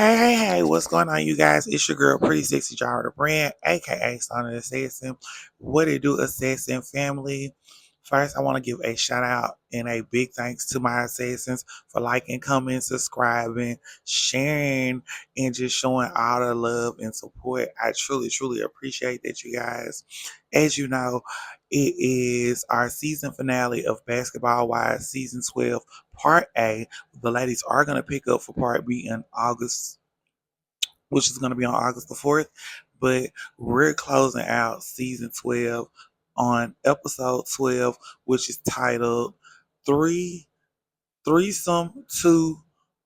Hey, what's going on, you guys? It's your girl, Pretty Sexy Jar the Brand, aka Sonic Assassin. What it do, Assassin family? First, I want to give a shout out and a big thanks to my assassins for liking, commenting, subscribing, sharing, and just showing all the love and support. I truly appreciate that, you guys. As you know, it is our season finale of Basketball Wives Season 12, Part A. The ladies are going to pick up for Part B in August, which is going to be on August the 4th. But we're closing out season 12 on episode 12, which is titled Three Threesome 2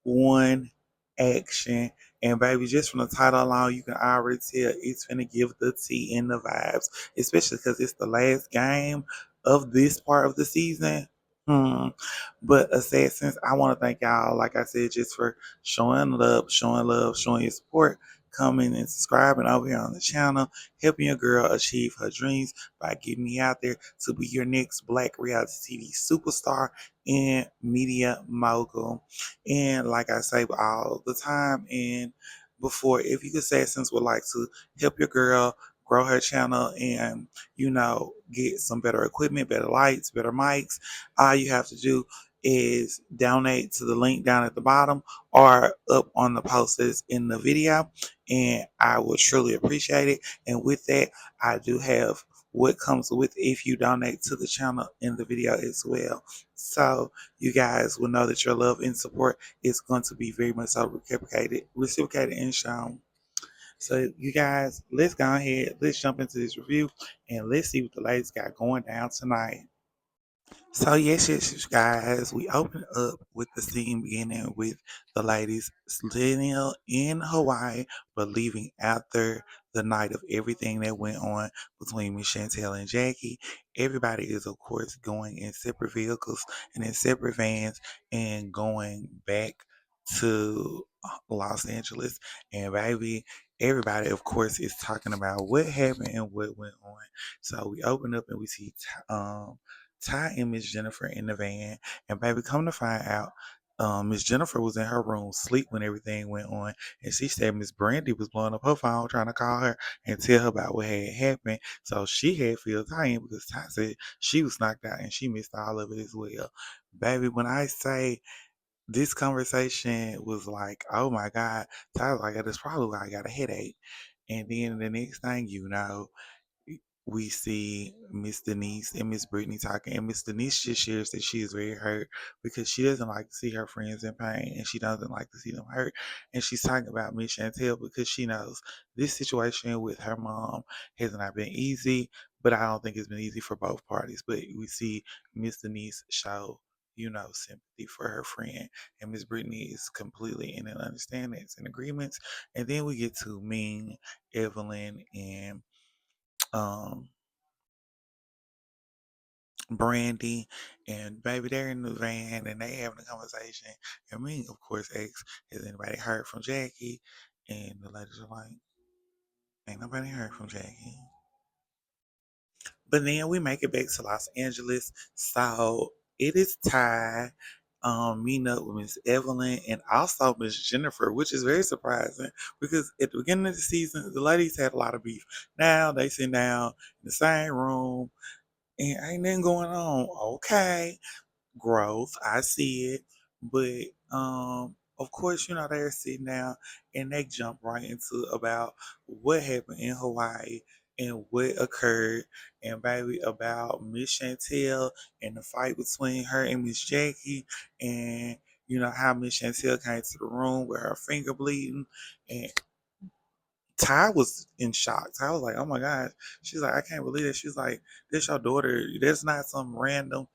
1 Action. And baby, just from the title alone, you can already tell it's gonna give the tea and the vibes, especially because it's the last game of this part of the season. Hmm. But Assassins, I want to thank y'all, like I said, just for showing love, showing your support, coming and subscribing over here on the channel, helping your girl achieve her dreams by getting me out there to be your next Black reality TV superstar and media mogul. And like I say all the time, and before, if you assassins would like to help your girl grow her channel and get some better equipment, better lights, better mics, all you have to do is donate to the link down at the bottom or up on the post that's in the video, and I would truly appreciate it. And with that, I do have what comes with if you donate to the channel in the video as well. So you guys will know that your love and support is going to be very much so reciprocated and shown. So you guys, let's go ahead, let's jump into this review and let's see what the ladies got going down tonight. So yes, guys. We open up with the scene beginning with the ladies still in Hawaii, but leaving after the night of everything that went on between Miss Chantel and Jackie. Everybody is, of course, going in separate vehicles and in separate vans and going back to Los Angeles. And baby, everybody, of course, is talking about what happened and what went on. So we open up and we see Ty and Miss Jennifer in the van, and baby, come to find out, Miss Jennifer was in her room sleep when everything went on, and she said Miss Brandy was blowing up her phone trying to call her and tell her about what had happened. So she had filled Ty in because Ty said she was knocked out and she missed all of it as well. Baby, when I say this conversation was like, oh my God, Ty was like, that's probably why I got a headache. And then the next thing you know, we see Miss Denise and Miss Brittany talking, and Miss Denise just shares that she is very hurt because she doesn't like to see her friends in pain and she doesn't like to see them hurt. And she's talking about Miss Chantel because she knows this situation with her mom has not been easy, but I don't think it's been easy for both parties. But we see Miss Denise show, sympathy for her friend, and Miss Brittany is completely in an understanding and agreements. And then we get to Ming, Evelyn, and um Brandy, and baby, they're in the van and they having a conversation. And me, of course, asks, has anybody heard from Jackie? And the ladies are like, ain't nobody heard from Jackie. But then we make it back to Los Angeles. So it is Ty meeting up with Miss Evelyn and also Miss Jennifer, which is very surprising because at the beginning of the season, the ladies had a lot of beef. Now they sit down in the same room and ain't nothing going on. Okay, growth, I see it, but of course, they're sitting down and they jump right into about what happened in Hawaii and what occurred, and baby about Miss Chantel and the fight between her and Miss Jackie, and how Miss Chantel came to the room with her finger bleeding, and Ty was in shock. Ty was like, "Oh my gosh!" She's like, "I can't believe it." She's like, "This your daughter. That's not some random."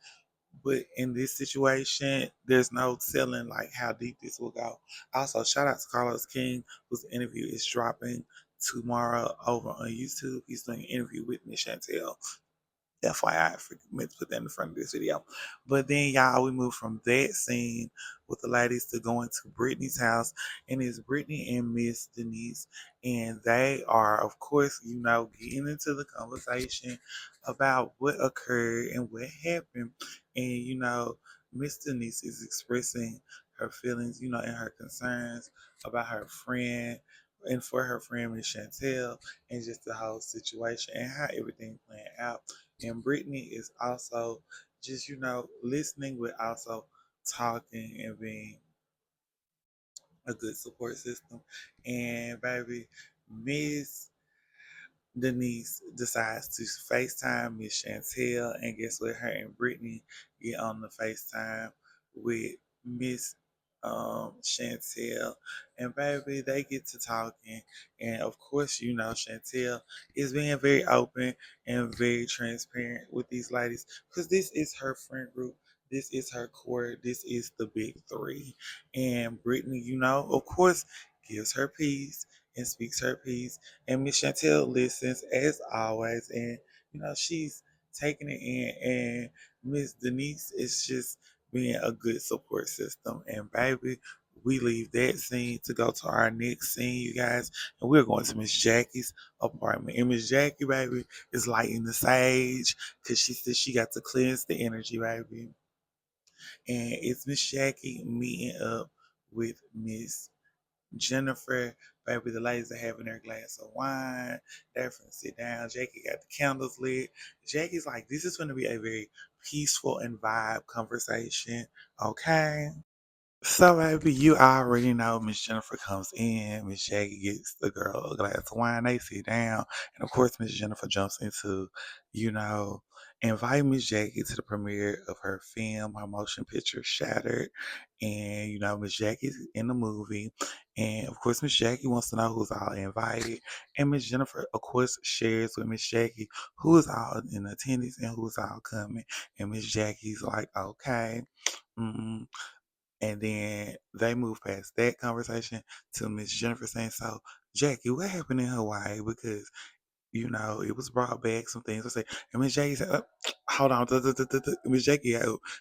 But in this situation, there's no telling like how deep this will go. Also, shout out to Carlos King, whose interview is dropping tomorrow over on YouTube. He's doing an interview with Miss Chantel. FYI, I forgot to put that in the front of this video. But then, y'all, we move from that scene with the ladies to going to Brittany's house, and it's Brittany and Miss Denise, and they are, of course, getting into the conversation about what occurred and what happened, and Miss Denise is expressing her feelings, and her concerns about her friend and for her friend Miss Chantel and just the whole situation and how everything playing out. And Brittany is also just, listening but also talking and being a good support system. And baby, Miss Denise decides to FaceTime Miss Chantel, and guess what? Her and Brittany get on the FaceTime with Miss Chantel, and baby, they get to talking, and of course, Chantel is being very open and very transparent with these ladies because this is her friend group. This is her core. This is the big three. And Brittany, of course, gives her piece and speaks her piece and Miss Chantel listens as always, and she's taking it in. And Miss Denise is just being a good support system. And baby, we leave that scene to go to our next scene, you guys, and we're going to Miss Jackie's apartment. And Miss Jackie, baby, is lighting the sage because she said she got to cleanse the energy, baby. And it's Miss Jackie meeting up with Miss Jennifer, baby, the ladies are having their glass of wine. They're finna sit down. Jackie got the candles lit. Jackie's like, this is going to be a very peaceful and vibe conversation. Okay. So, baby, you already know Miss Jennifer comes in. Miss Jackie gets the girl a glass of wine. They sit down. And of course, Miss Jennifer jumps into, you know, invite Miss Jackie to the premiere of her film, her motion picture, Shattered. And, Miss Jackie's in the movie. And of course, Miss Jackie wants to know who's all invited. And Miss Jennifer, of course, shares with Miss Jackie who is all in attendance and who's all coming. And Miss Jackie's like, okay. Mm, and then they move past that conversation to Miss Jennifer saying, so, Jackie, what happened in Hawaii? Because, it was brought back some things. I say, and Miss Jackie said, hold on. Miss Jackie,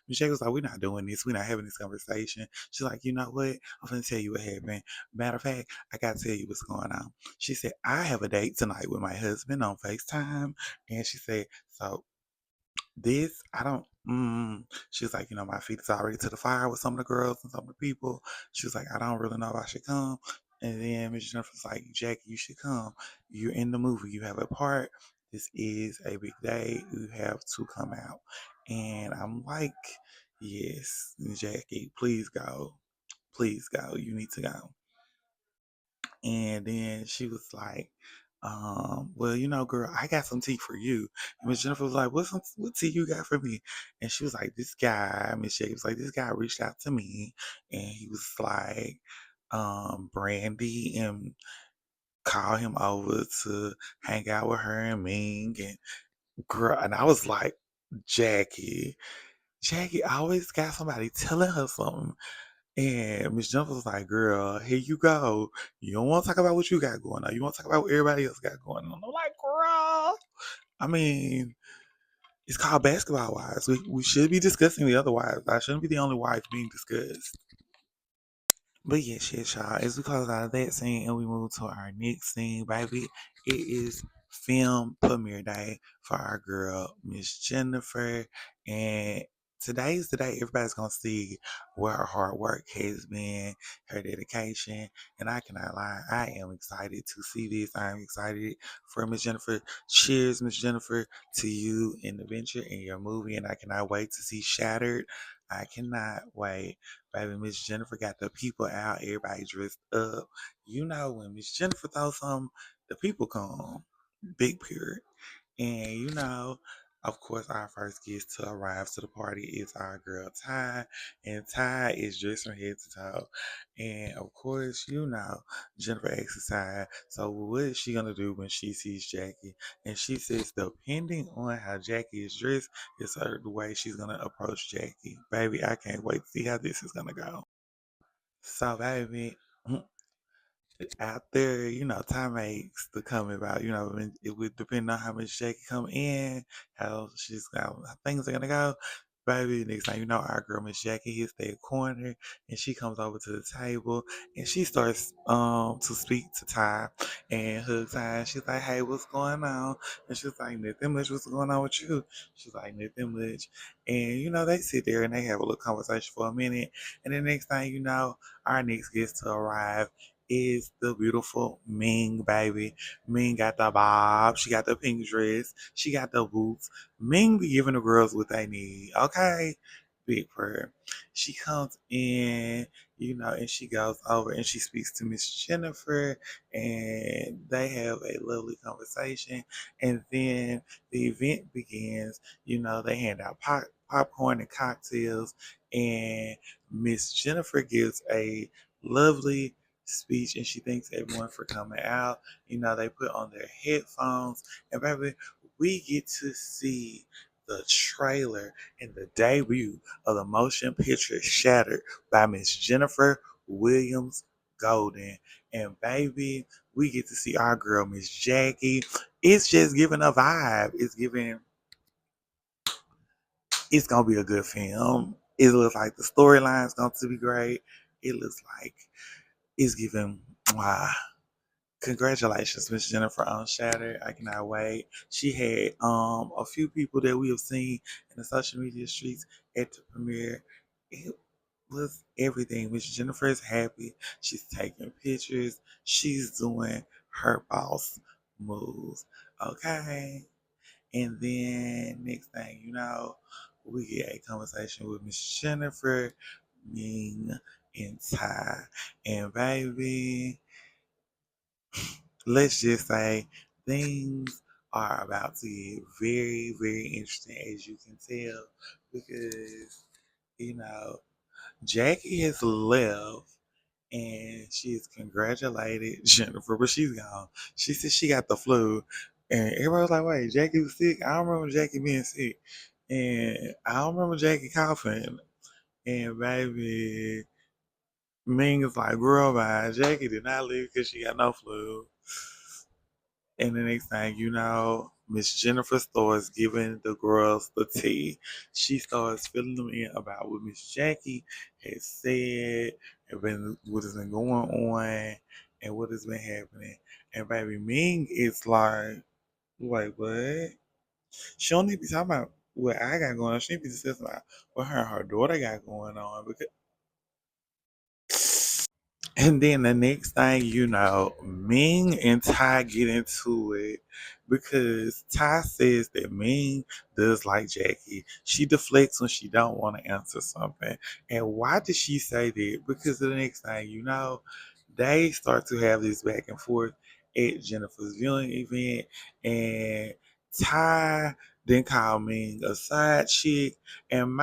Miss Jackie was like, we're not doing this. We're not having this conversation. She's like, you know what? I'm going to tell you what happened. Matter of fact, I got to tell you what's going on. She said, I have a date tonight with my husband on FaceTime. And she said, so this, I don't. She was like, my feet is already to the fire with some of the girls and some of the people. She was like, I don't really know if I should come. And then Miss Jennifer was like, Jackie, you should come. You're in the movie. You have a part. This is a big day. You have to come out. And I'm like, yes, Jackie, please go. Please go. You need to go. And then she was like, well, girl, I got some tea for you. And Miss Jennifer was like, what tea you got for me? And she was like, this guy, Miss Jackie was like, this guy reached out to me and he was like, Brandy and call him over to hang out with her and Ming and girl. And I was like, Jackie always got somebody telling her something. And Miss Jennifer was like, girl, here you go. You don't want to talk about what you got going on. You want to talk about what everybody else got going on. I'm like, girl. I mean, it's called Basketball Wives. We should be discussing the other wives. I shouldn't be the only wife being discussed. But yes, y'all. As we close out of that scene and we move to our next scene, baby, it is film premiere day for our girl, Miss Jennifer. And today's the day everybody's gonna see where her hard work has been, her dedication. And I cannot lie, I am excited to see this. I am excited for Miss Jennifer. Cheers, Miss Jennifer, to you in the venture in your movie. And I cannot wait to see Shattered. I cannot wait. Baby, Miss Jennifer got the people out, everybody dressed up. When Miss Jennifer throws something, the people come. Big period. And of course, our first guest to arrive to the party is our girl Ty, and Ty is dressed from head to toe. And of course, Jennifer asks Ty, so what is she gonna do when she sees Jackie? And she says, depending on how Jackie is dressed, is the way she's gonna approach Jackie. Baby, I can't wait to see how this is gonna go. So, baby, out there, time makes the coming about, and it would depend on how much Jackie come in, how how things are gonna go. Baby, next time our girl Miss Jackie hits that corner and she comes over to the table and she starts to speak to Ty and hug Ty. She's like, hey, what's going on? And she's like, nothing much, what's going on with you? She's like, nothing much. And they sit there and they have a little conversation for a minute. And the next thing you know, our next guest to arrive is the beautiful Ming, baby. Ming got the bob, she got the pink dress, she got the boots. Ming be giving the girls what they need, okay? Big prayer. She comes in, and she goes over and she speaks to Miss Jennifer, and they have a lovely conversation. And then the event begins. They hand out popcorn and cocktails, and Miss Jennifer gives a lovely speech, and she thanks everyone for coming out. They put on their headphones, and baby, we get to see the trailer and the debut of the motion picture Shattered by Miss Jennifer Williams Golden. And baby, we get to see our girl Miss Jackie. It's just giving a vibe. It's gonna be a good film. It looks like the storyline's going to be great. It looks like it's giving. Wow. Congratulations, Miss Jennifer on Shattered. I cannot wait. She had a few people that we have seen in the social media streets at the premiere. It was everything. Miss Jennifer is happy. She's taking pictures. She's doing her boss moves. Okay. And then next thing you know, we get a conversation with Miss Jennifer, Ming, and Ty. And baby, let's just say things are about to get very, very interesting, as you can tell, because, you know, Jackie has left and she's congratulated Jennifer, but she's gone. She said she got the flu. And everybody was like, wait, Jackie was sick? I don't remember Jackie being sick. And I don't remember Jackie coughing. And baby, Ming is like, girl, bye. Jackie did not leave because she got no flu. And the next thing you know, Miss Jennifer starts giving the girls the tea. She starts filling them in about what Miss Jackie has said and what has been going on and what has been happening. And baby Ming is like, wait, what? She don't need to be talking about what I got going on. She need to be discussing about what her and her daughter got going on. Because And then the next thing you know, Ming and Ty get into it because Ty says that Ming does like Jackie. She deflects when she don't want to answer something. And why did she say that? Because the next thing you know, they start to have this back and forth at Jennifer's viewing event, and Ty then called Ming a side chick, and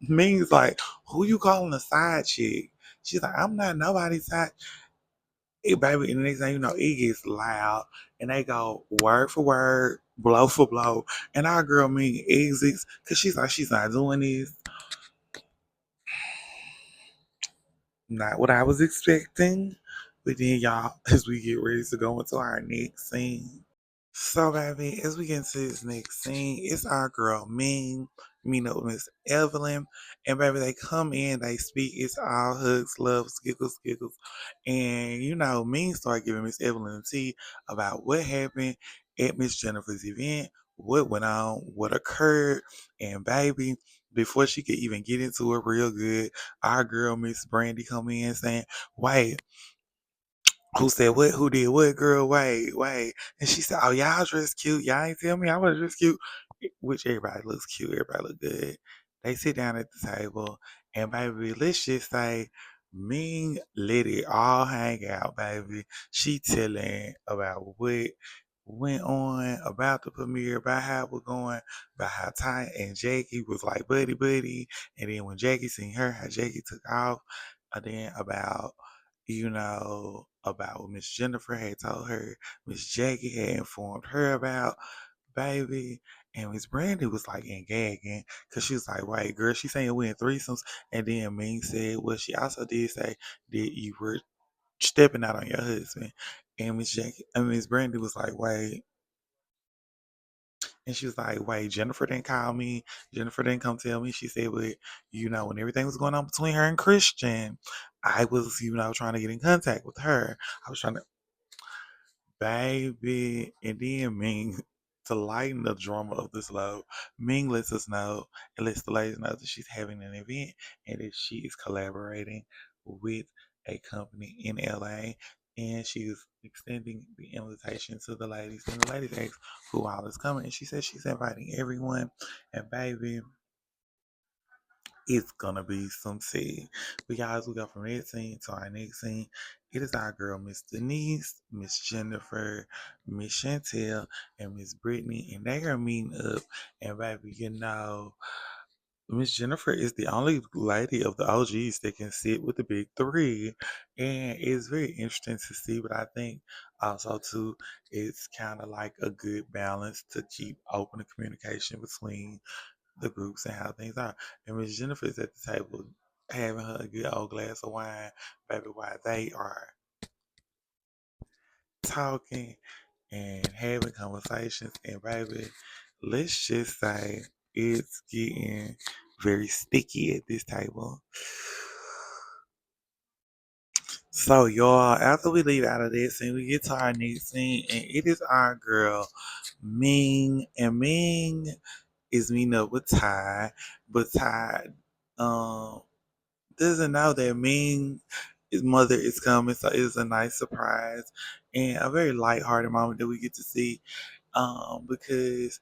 Ming's like, "Who you calling a side chick?" She's like, I'm not nobody's side. Hey, baby, and the next thing you know, it gets loud, and they go word for word, blow for blow, and our girl Megan exits because she's like, she's not doing this. Not what I was expecting. But then, y'all, as we get ready to go into our next scene, so, baby, as we get into this next scene, it's our girl Ming meeting up with Miss Evelyn. And, baby, they come in, they speak. It's all hugs, loves, giggles, giggles. And, Ming started giving Miss Evelyn the tea about what happened at Miss Jennifer's event, what went on, what occurred. And, baby, before she could even get into it real good, our girl Miss Brandy come in saying, wait, who said what? Who did what, girl? Wait, wait. And she said, oh, y'all dress cute. Y'all ain't tell me I was dressed cute. Which everybody looks cute. Everybody look good. They sit down at the table. And, baby, let's just say Ming let it all hang out, baby. She telling about what went on, about the premiere, about how it was going, about how Ty and Jackie was like buddy buddy. And then when Jackie seen her, how Jackie took off. And then about what Miss Jennifer had told her, Miss Jackie had informed her about, baby. And Miss Brandy was like in gagging because she was like, wait, girl, she saying we in threesomes. And then Ming said, well, she also did say that you were stepping out on your husband. And Miss Brandy was like, wait. And she was like, wait, Jennifer didn't call me. Jennifer didn't come tell me. She said, but, when everything was going on between her and Christian, I was, trying to get in contact with her. I was trying to, baby. And then Ming To lighten the drama of this load, Ming lets us know and lets the ladies know that she's having an event and that she is collaborating with a company in LA, and she's extending the invitation to the ladies. And the ladies ask who all is coming, and she says she's inviting everyone. And baby, it's gonna be some tea. But guys, we go from that scene to our next scene. It is our girl, Miss Denise, Miss Jennifer, Miss Chantel, and Miss Brittany, and they are meeting up. And baby, Miss Jennifer is the only lady of the OGs that can sit with the big three. And it's very interesting to see, but I think also too, it's kind of like a good balance to keep open the communication between the groups and how things are. And Miss Jennifer's at the table having her a good old glass of wine, baby, while they are talking and having conversations. And baby, let's just say it's getting very sticky at this table. So y'all, after we leave out of this scene, we get to our next scene, and it is our girl Ming, and Ming is meeting up with Ty, but Ty um doesn't know that Ming his mother is coming, so it's a nice surprise and a very light-hearted moment that we get to see. Because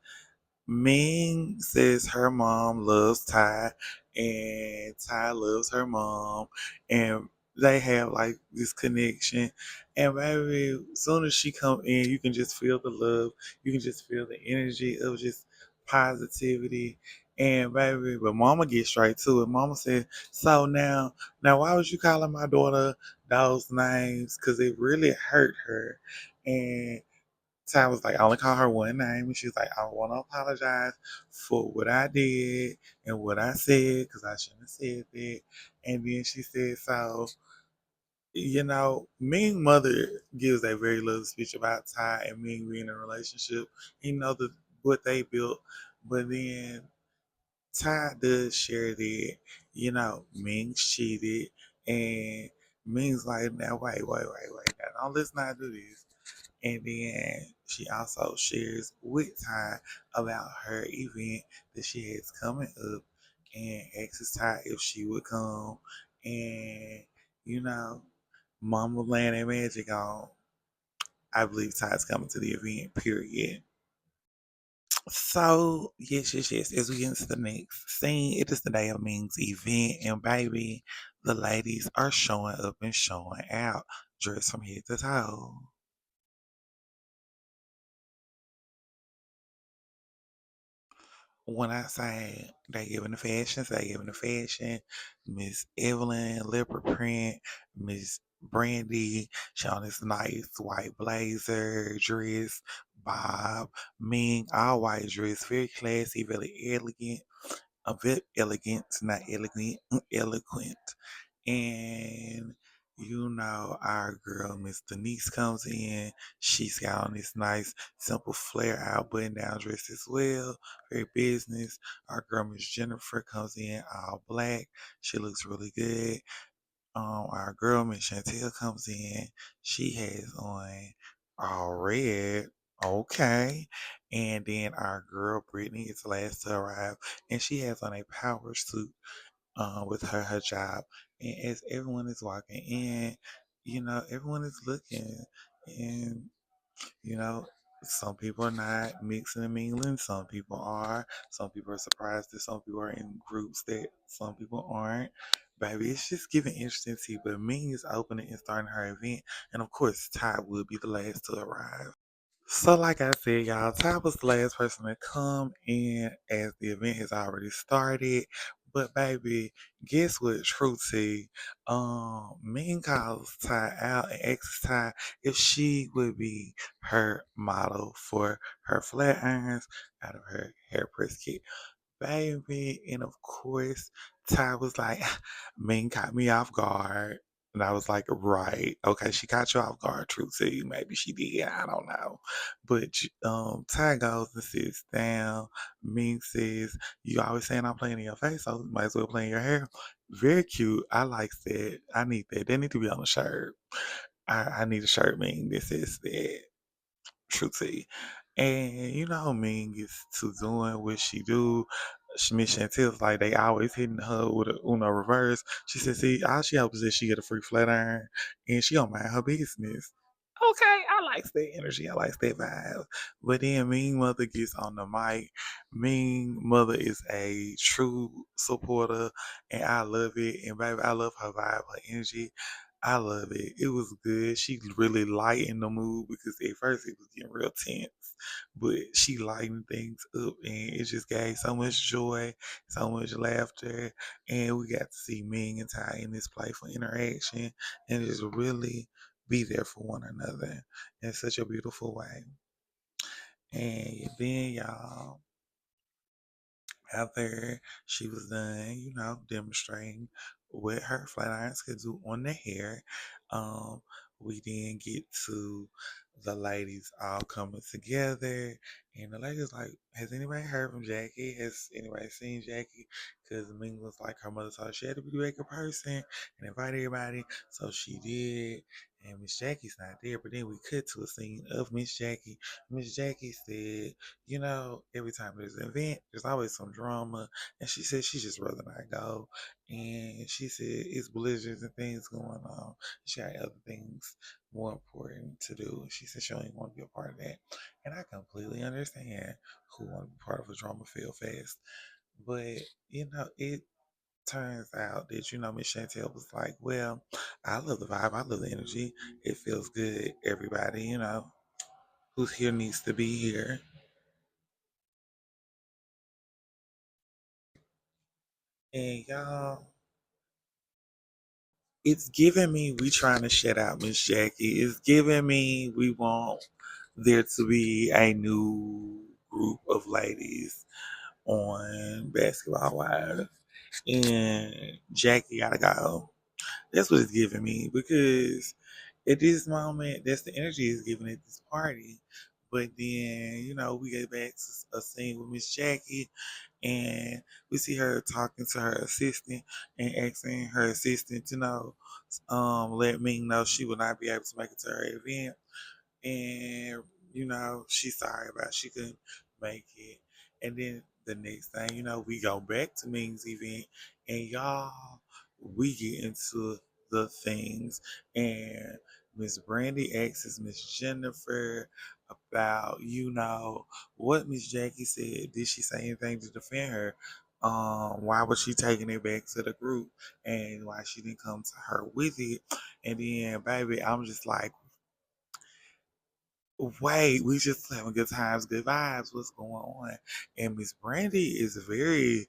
Ming says her mom loves Ty, and Ty loves her mom, and they have like this connection. And baby, as soon as she come in, you can just feel the love. You can just feel the energy of just positivity. And baby, but Mama gets straight to it. Mama said, "So now, why was you calling my daughter those names? Cause it really hurt her." And Ty was like, I only call her one name. And she was like, I want to apologize for what I did and what I said because I shouldn't have said that. And then she said, Ming mother gives a very little speech about Ty and Ming being in a relationship. What they built. But then Ty does share that, Ming cheated. And Ming's like, now wait. Now, don't let's not do this. And then she also shares with Ty about her event that she has coming up and asks Ty if she would come. And, you know, Mama laying that magic on. I believe Ty's coming to the event, period. So, yes. As we get into the next scene, it is the day of Ming's event, and baby, the ladies are showing up and showing out, dressed from head to toe. When I say they giving the fashion. Miss Evelyn, leopard print, Miss Brandy, she on this nice white blazer, dress, Bob, Ming, all white dress, very classy, very elegant, a bit elegant, not elegant, eloquent. And our girl, Miss Denise, comes in. She's got on this nice, simple flare out button down dress as well. Very business. Our girl, Miss Jennifer, comes in all black. She looks really good. Our girl, Miss Chantel, comes in. She has on all red. Okay. And then our girl, Brittany, is the last to arrive. And she has on a power suit with her job. And as everyone is walking in, everyone is looking. And, you know, some people are not mixing and mingling. Some people are. Some people are surprised that some people are in groups that some people aren't. Baby, it's just giving interesting tea. But Ming is opening and starting her event. And of course, Ty will be the last to arrive. So, like I said, y'all, Ty was the last person to come in as the event has already started. But baby, guess what? Truty, Mean calls Ty out and asks Ty if she would be her model for her flat irons out of her hair press kit. Baby, and of course, Ty was like, Ming caught me off guard. And I was like, right. Okay, she caught you off guard, true to you. Maybe she did. I don't know. But Ty goes and sits down. Ming says, you always saying I'm playing in your face, so might as well play in your hair. Very cute. I like that. I need that. That need to be on a shirt. I need a shirt, Ming. This is that. True to you. And you know, Ming gets to doing what she do. Miss Chantel's like they always hitting her with a Uno reverse. She said, "See, all she hopes is that she get a free flat iron, and she don't mind her business." Okay, I like that energy. I like that vibe. But then Ming Mother gets on the mic. Ming Mother is a true supporter, and I love it. And baby, I love her vibe, her energy. I love it. It was good. She really lightened the mood because at first it was getting real tense, but she lightened things up, and it just gave so much joy, so much laughter, and we got to see Ming and Ty in this playful interaction, and just really be there for one another in such a beautiful way. And then y'all, after she was done, demonstrating what her flat irons could do on the hair, um, we then get to the ladies all coming together. And the ladies like, has anybody heard from Jackie? Has anybody seen Jackie? Because Ming was like, her mother told her she had to be the regular person and invite everybody. So she did. And Miss Jackie's not there. But then we cut to a scene of Miss Jackie. Miss Jackie said, every time there's an event, there's always some drama. And she said she just rather not go. And she said it's blizzards and things going on. She had other things more important to do. She said she don't even want to be a part of that. And I completely understand who want to be part of a drama feel fest. But, it turns out that, Miss Chantel was like, well, I love the vibe. I love the energy. It feels good. Everybody, who's here needs to be here. And y'all, it's giving me we trying to shut out Miss Jackie. It's giving me we want there to be a new group of ladies on Basketball Wives, and Jackie gotta go. That's what it's giving me because at this moment, that's the energy it's giving at this party. But then, we get back to a scene with Miss Jackie, and we see her talking to her assistant and asking her assistant to let me know she will not be able to make it to her event, and she's sorry about she couldn't make it. And then the next thing we go back to Ming's event, and y'all, we get into the things, and Miss Brandy asks Miss Jennifer about what Miss Jackie said. Did she say anything to defend her? Why was she taking it back to the group, and why she didn't come to her with it? And then, baby, I'm just like, wait, we just having good times, good vibes. What's going on? And Miss Brandy is very,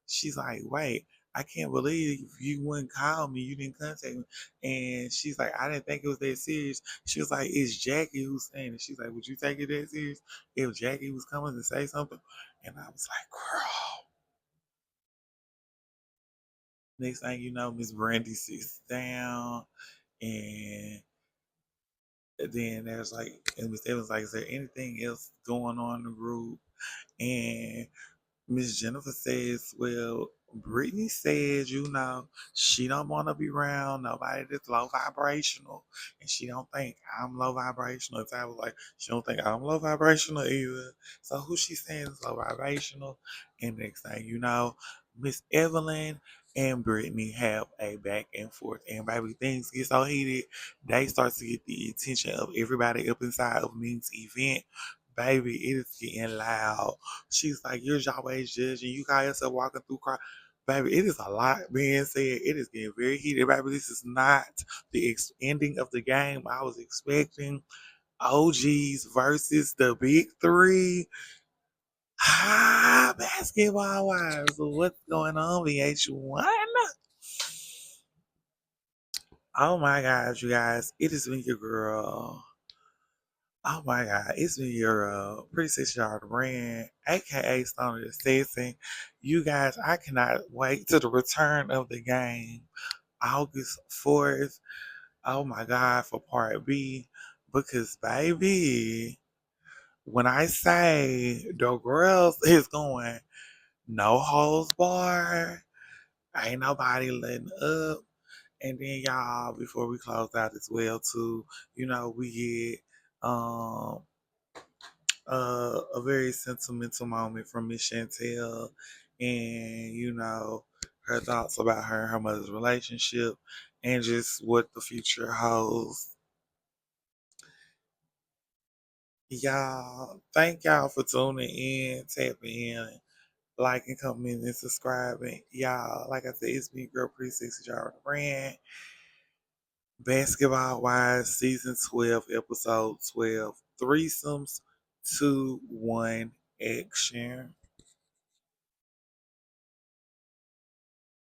she's like, wait, I can't believe you wouldn't call me. You didn't contact me. And she's like, I didn't think it was that serious. She was like, it's Jackie who's saying it. She's like, would you take it that serious if Jackie was coming to say something? And I was like, girl. Next thing you know, Miss Brandy sits down, and then there's like, and Miss Evans like, is there anything else going on in the group? And Miss Jennifer says, well, Brittany says, she don't want to be around nobody that's low vibrational. And she don't think I'm low vibrational. And I was like, she don't think I'm low vibrational either. So who she saying is low vibrational? And next thing you know, Miss Evelyn and Brittany have a back and forth. And baby, things get so heated, they start to get the attention of everybody up inside of Ming's event. Baby, it is getting loud. She's like, you're always judging. You call yourself walking through crowd. Baby, it is a lot being said. It is getting very heated. Baby, this is not the ending of the game I was expecting. OGs versus the big three. Basketball wise. What's going on, VH1? Oh my gosh, you guys. It is me, your girl. Oh my God, it's me, your pretty six yard brand, aka Stoner the Assassin. You guys, I cannot wait to the return of the game, August 4th. Oh my God, for part B. Because, baby, when I say the girls is going no holds bar, ain't nobody letting up. And then, y'all, before we close out as well, too, we get Um, a very sentimental moment from Miss Chantel, and her thoughts about her and her mother's relationship, and just what the future holds. Y'all, thank y'all for tuning in, tapping in, liking, commenting, and subscribing. Y'all, like I said, it's me, girl, pretty sexy, Jar brand. Basketball Wise, season 12, episode 12, threesomes, 2, 1, action.